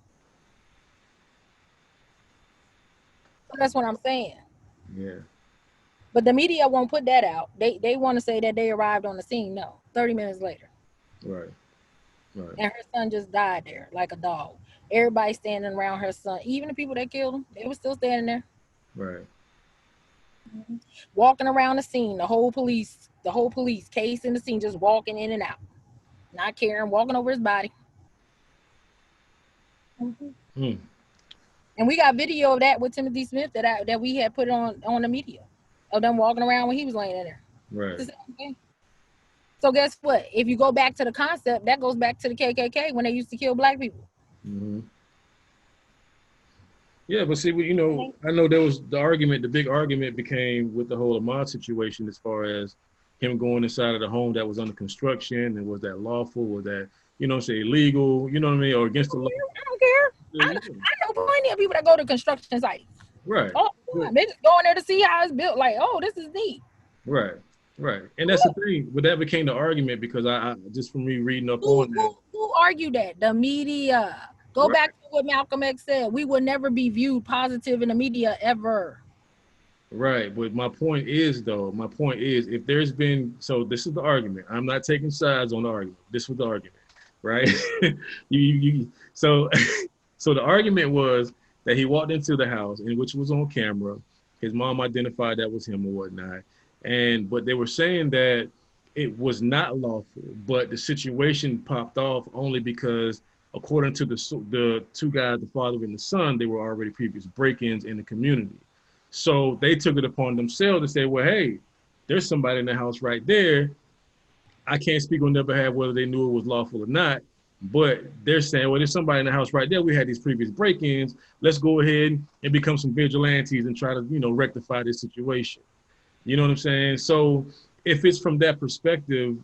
So that's what I'm saying. Yeah. But the media won't put that out. They want to say that they arrived on the scene. No, 30 minutes later. Right. And her son just died there like a dog. Everybody standing around her son. Even the people that killed him, they were still standing there. Right. Walking around the scene, the whole police case in the scene, just walking in and out. Not caring, walking over his body. And we got video of that with Timothy Smith that we had put on the media of them walking around when he was laying in there. Right. So guess what? If you go back to the concept, that goes back to the KKK when they used to kill black people. Yeah, but see, I know there was the big argument became with the whole Ahmaud situation as far as him going inside of the home that was under construction, and was that lawful? Was that, say illegal? You know what I mean? Or against the law? I don't care. I know plenty of people that go to construction sites. Right. Oh, they just go in there to see how it's built. Like, oh, this is neat. Right. Right. And that's the thing. But that became the argument because I just from me reading up on that. Who argued that? The media. Go back to what Malcolm X said. We will never be viewed positive in the media ever. Right. But my point is, if there's been, so this is the argument. I'm not taking sides on the argument. This was the argument, right? So so the argument was that he walked into the house, in which was on camera. His mom identified that was him or whatnot. But they were saying that it was not lawful, but the situation popped off only because, according to the two guys, the father and the son, they were already previous break-ins in the community. So they took it upon themselves to say, well, hey, there's somebody in the house right there. I can't speak on their behalf whether they knew it was lawful or not, but they're saying, well, there's somebody in the house right there. We had these previous break-ins. Let's go ahead and become some vigilantes and try to, rectify this situation. You know what I'm saying? So if it's from that perspective,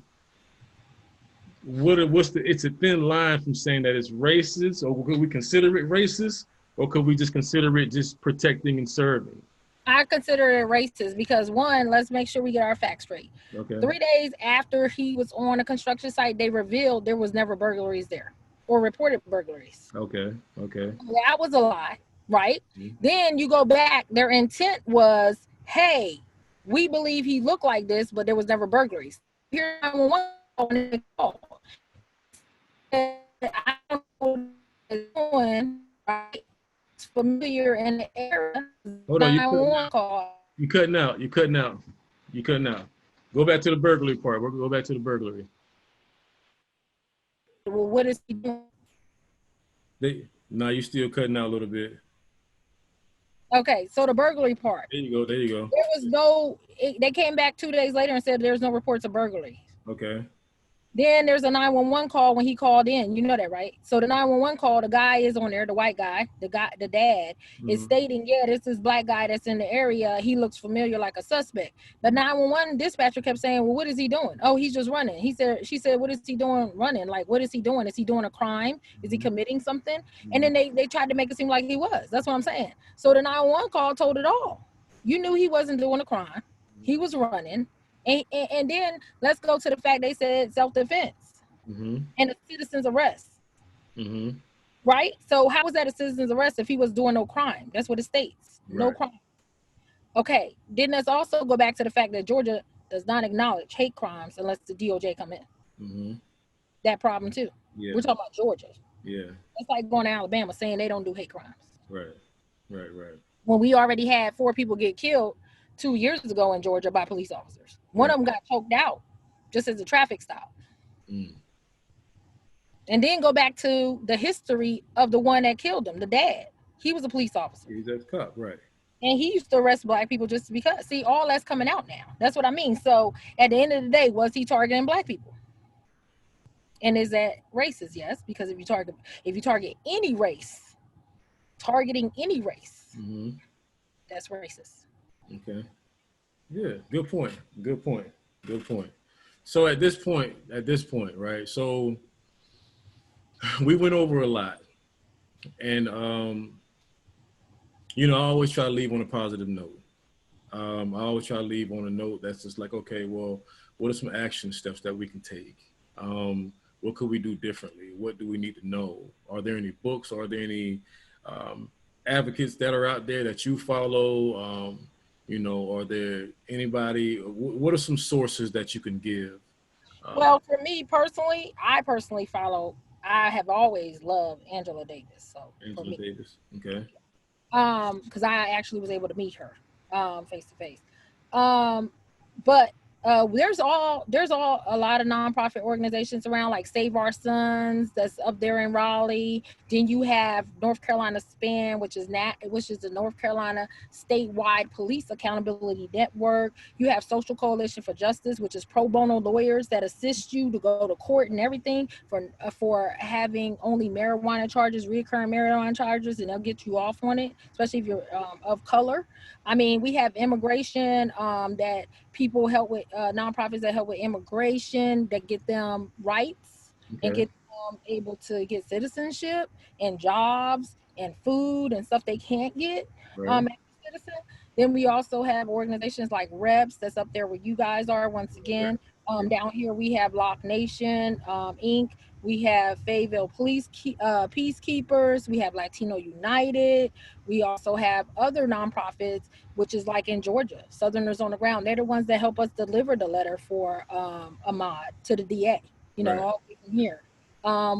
it's a thin line from saying that it's racist, or could we consider it racist, or could we just consider it just protecting and serving? I consider it racist because, one, let's make sure we get our facts straight. Okay. 3 days after he was on a construction site, they revealed there was never burglaries there or reported burglaries. Okay. That was a lie, right? Mm-hmm. Then you go back, their intent was, hey, we believe he looked like this, but there was never burglaries. Here, 911 call. I don't know what it's doing, right? It's familiar in the area. Hold on, you cutting out. Go back to the burglary part. We'll go back to the burglary. Well, what is he doing? No, you still cutting out a little bit. Okay, so the burglary part. There you go. There was they came back 2 days later and said there's no reports of burglary. Okay. Then there's a 911 call when he called in. You know that, right? So the 911 call, the guy is on there, the white guy, the dad, mm-hmm. is stating, yeah, this is black guy that's in the area. He looks familiar like a suspect. The 911 dispatcher kept saying, well, what is he doing? Oh, he's just running. She said, what is he doing running? Like, what is he doing? Is he doing a crime? Is he committing something? Mm-hmm. And then they tried to make it seem like he was. That's what I'm saying. So the 911 call told it all. You knew he wasn't doing a crime. He was running. And then let's go to the fact they said self-defense mm-hmm. and a citizen's arrest. Mm-hmm. Right? So how was that a citizen's arrest if he was doing no crime? That's what it states. Right. No crime. Okay. Then let's also go back to the fact that Georgia does not acknowledge hate crimes unless the DOJ come in. Mm-hmm. That problem too. Yeah. We're talking about Georgia. Yeah. It's like going to Alabama saying they don't do hate crimes. Right. When we already had 4 people get killed 2 years ago in Georgia by police officers. One of them got choked out just as a traffic stop. Mm. And then go back to the history of the one that killed him, the dad. He was a police officer. He's a cop, right. And he used to arrest black people just because. See, all that's coming out now. That's what I mean. So at the end of the day, was he targeting black people? And is that racist? Yes, because if you target any race, targeting any race, mm-hmm. that's racist. Okay. Yeah, good point. So at this point, right? So we went over a lot, and I always try to leave on a positive note. I always try to leave on a note that's just like, okay, well, what are some action steps that we can take? What could we do differently? What do we need to know? Are there any books? Are there any advocates that are out there that you follow? Are there anybody, what are some sources that you can give? Well, for me personally, I have always loved Angela Davis. So Angela Davis, okay. Because I actually was able to meet her face to face. But there's a lot of nonprofit organizations around, like Save Our Sons, that's up there in Raleigh. Then you have North Carolina SPAN, which is the North Carolina Statewide Police Accountability Network. You have Social Coalition for Justice, which is pro bono lawyers that assist you to go to court and everything for having only marijuana charges, recurring marijuana charges, and they'll get you off on it, especially if you're of color. I mean, we have immigration that people help with, nonprofits that help with immigration, that get them rights, okay. and get able to get citizenship and jobs and food and stuff they can't get Right. as a citizen. Then we also have organizations like Reps that's up there where you guys are once again. Down here we have Lock Nation Inc. We have Fayetteville Peacekeepers. We have Latino United. We also have other nonprofits, which is like in Georgia, Southerners on the Ground. They're the ones that help us deliver the letter for Ahmaud to the DA. Right. All the way from here.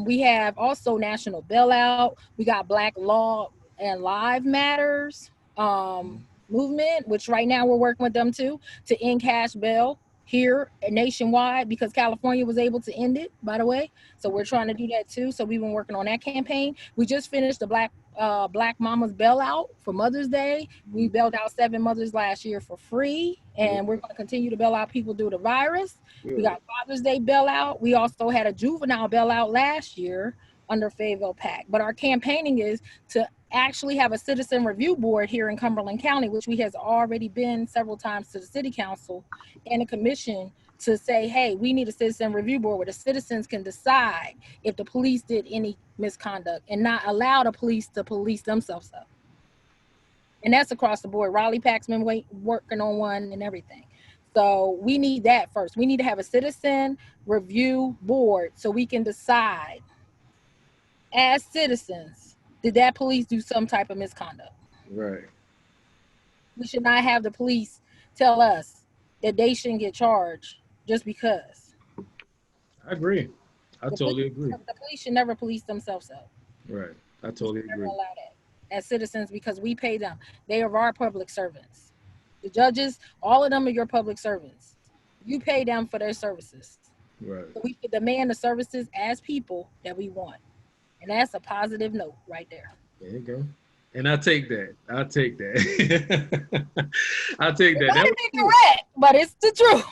We have also National Bailout. We got Black Law and Live Matters movement, which right now we're working with them too to end cash bail here nationwide because California was able to end it, by the way. So we're trying to do that too. So we've been working on that campaign. We just finished the Black Mamas bailout for Mother's Day. We bailed out 7 mothers last year for free, and we're going to continue to bail out people due to virus. We got Father's Day bailout. We also had a juvenile bailout last year under Fayetteville P.A.C.T. But our campaigning is to actually have a citizen review board here in Cumberland County, which we has already been several times to the city council and a commission to say, hey, we need a citizen review board where the citizens can decide if the police did any misconduct and not allow the police to police themselves up. And that's across the board. Raleigh P.A.C.T.'s been working on one and everything. So we need that first. We need to have a citizen review board so we can decide as citizens, did that police do some type of misconduct? Right. We should not have the police tell us that they shouldn't get charged just because. I agree. I totally agree. The police should never police themselves up. Right. I totally agree. Never allow that as citizens because we pay them. They are our public servants. The judges, all of them are your public servants. You pay them for their services. Right. So we should demand the services as people that we want. And that's a positive note right there. There you go. And I take that. I take that. I take that. That was incorrect, but it's the truth.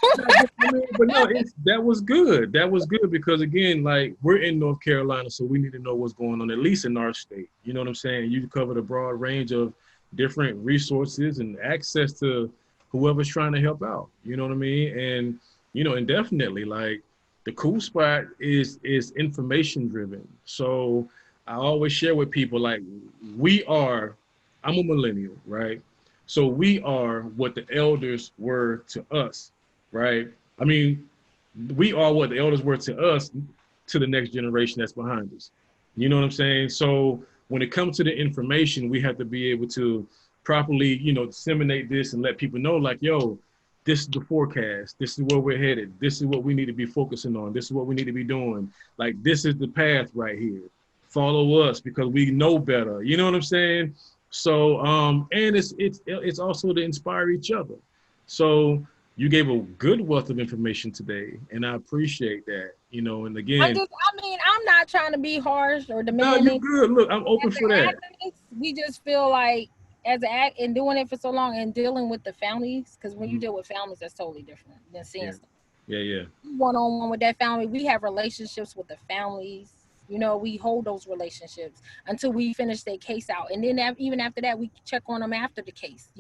But no, that was good. That was good because again, like we're in North Carolina, so we need to know what's going on, at least in our state. You know what I'm saying? You covered a broad range of different resources and access to whoever's trying to help out. You know what I mean? And and definitely like the Kool Spot is information driven. So I always share with people like I'm a millennial, right? So we are what the elders were to us, right? I mean, we are what the elders were to us, to the next generation that's behind us. You know what I'm saying? So when it comes to the information, we have to be able to properly, disseminate this and let people know like, yo, this is the forecast. This is where we're headed. This is what we need to be focusing on. This is what we need to be doing. Like, this is the path right here. Follow us because we know better. You know what I'm saying? So, and it's also to inspire each other. So you gave a good wealth of information today, and I appreciate that. And again, I'm not trying to be harsh or demanding. No, you're good. Look, I'm open for that. We just feel like as an act and doing it for so long and dealing with the families, because when you deal with families, that's totally different than seeing stuff. Yeah. One-on-one with that family, we have relationships with the families. We hold those relationships until we finish their case out. And then even after that, we check on them after the case,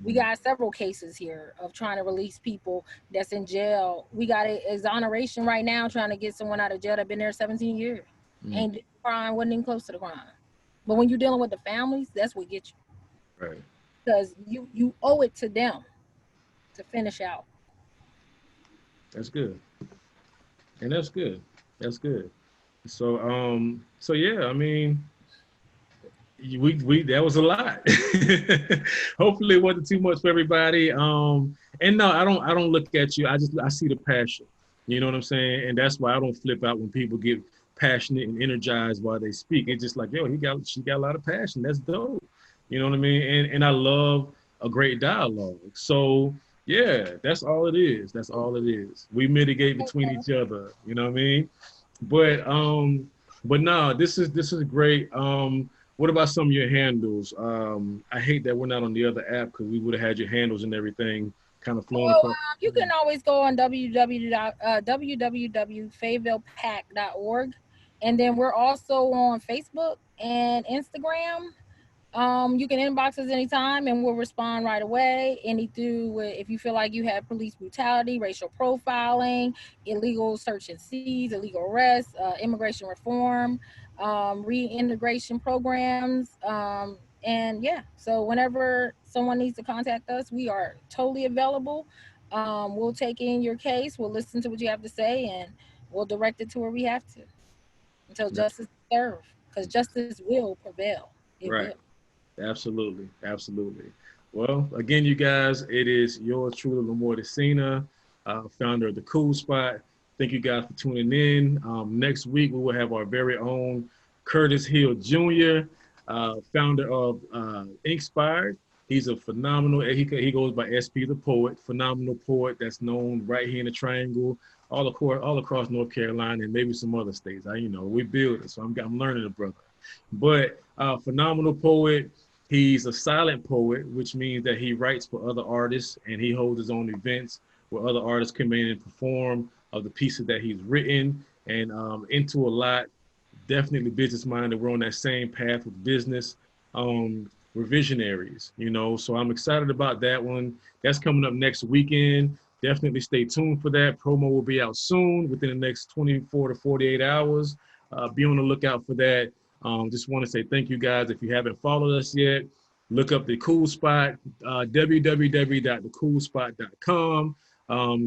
We got several cases here of trying to release people that's in jail. We got an exoneration right now trying to get someone out of jail that been there 17 years. Ain't crime, wasn't even close to the crime. But when you're dealing with the families, that's what gets you. Right. Because you owe it to them to finish out. That's good. And that's good. That's good. So yeah, I mean, we that was a lot. Hopefully it wasn't too much for everybody. And no, I don't look at you. I see the passion. You know what I'm saying? And that's why I don't flip out when people get passionate and energized while they speak. It's just like, yo, she got a lot of passion. That's dope. You know what I mean? And I love a great dialogue. So yeah, that's all it is. That's all it is. We mitigate between each other. You know what I mean? But no, this is great. What about some of your handles? I hate that we're not on the other app because we would have had your handles and everything kind of flowing across. You can always go on www.fayettevillepacc.org, and then we're also on Facebook and Instagram. You can inbox us anytime and we'll respond right away. If you feel like you have police brutality, racial profiling, illegal search and seize, illegal arrests, immigration reform, reintegration programs, and yeah. So whenever someone needs to contact us, we are totally available. We'll take in your case, we'll listen to what you have to say, and we'll direct it to where we have to until justice is served, because justice will prevail. It Right. will. Absolutely. Absolutely. Well, again, you guys, it is yours truly, Lamore Decina, founder of the Kool Spot. Thank you guys for tuning in. Next week, we will have our very own Curtis Hill Jr., founder of Inspired. He's a phenomenal, he goes by SP the Poet, phenomenal poet that's known right here in the Triangle, all across North Carolina and maybe some other states. We build it, so I'm learning the brother. But phenomenal poet. He's a silent poet, which means that he writes for other artists and he holds his own events where other artists come in and perform of the pieces that he's written, and into a lot. Definitely business minded. We're on that same path with business. We're visionaries, so I'm excited about that one. That's coming up next weekend. Definitely stay tuned for that. Promo will be out soon, within the next 24 to 48 hours. Be on the lookout for that. Just want to say thank you guys. If you haven't followed us yet, look up the Kool Spot, www.thekoolspot.com.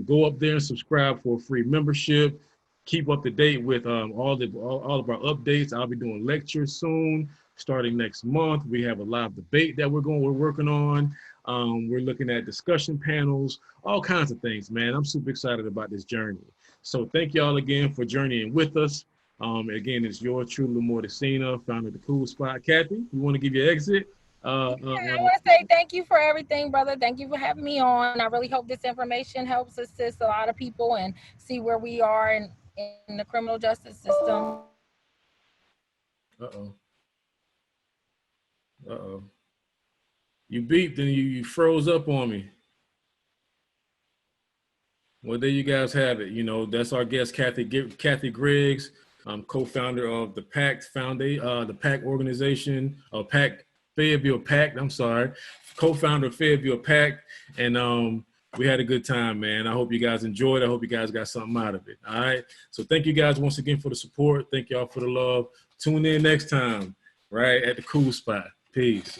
Go up there and subscribe for a free membership. Keep up to date with all of our updates. I'll be doing lectures soon, starting next month. We have a live debate that we're working on. We're looking at discussion panels, all kinds of things, man. I'm super excited about this journey. So thank y'all again for journeying with us. Again, it's yours truly, Lamore Decina, founder of the Kool Spot. Kathy, you want to give your exit? I want to say thank you for everything, brother. Thank you for having me on. I really hope this information helps assist a lot of people and see where we are in the criminal justice system. Uh-oh. Uh-oh. You beeped and you froze up on me. Well, there you guys have it. That's our guest, Kathy Griggs, co-founder of the P.A.C.T. the P.A.C.T. organization, Fayetteville P.A.C.T. I'm sorry, co-founder of Fayetteville P.A.C.T. And we had a good time, man. I hope you guys enjoyed. I hope you guys got something out of it. All right. So thank you guys once again for the support. Thank y'all for the love. Tune in next time, right, at the Kool Spot. Peace.